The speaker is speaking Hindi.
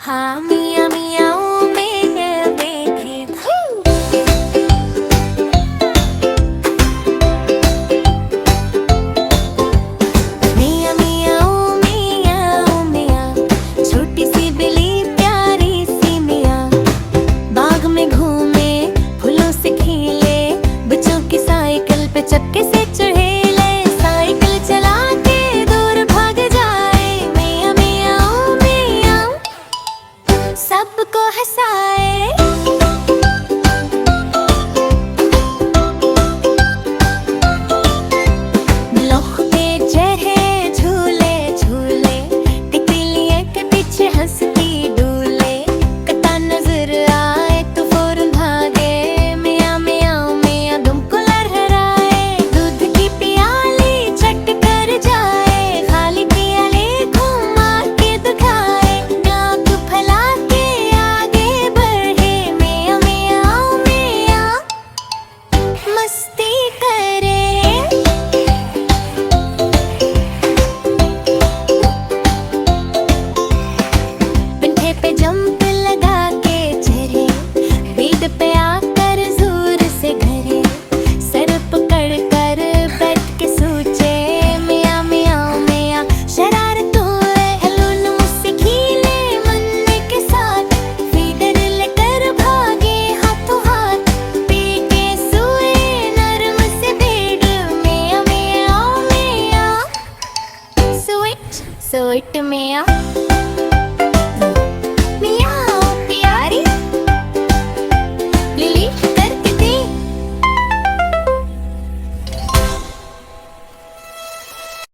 हाँ मियाँ मियाँ में देखे मियाँ मियाँ मियाँ मियाँ छोटी सी बिल्ली प्यारी सी मियाँ बाग में घूमे फूलों से खिले बच्चों की साइकिल पे चक्के से चढ़ेले साइकिल चला के दूर भाग जाए मियाँ मियाँ मियाँ सबको हंसाए। लोह पे चढ़े झूले झूले तितलियों के पीछे हंसती डूले कता नजर आए तो फौरन भागे मियाँ मियाँ मियाँ तुमको लहराए दूध की प्याली चट कर जाए खाली पियाले घुमा के दिखाए नाक फैला के आगे बढ़े मियाँ मियाँ मियाँ मस्ती करे। पिंठे पे जंप लगा के चढ़े बीड पे आकर जोर से घरे सर पकड़ कर बैठ के सोचे मियाँ मियाँ मियाँ शरारत हुए हलून मुझसे खीले मुन्ने के साथ फीडर लेकर भागे हाथों हाथ पी के सोए नरम से भेड़ मियाँ मियाँ मियाँ स्वीट स्वीट मियाँ।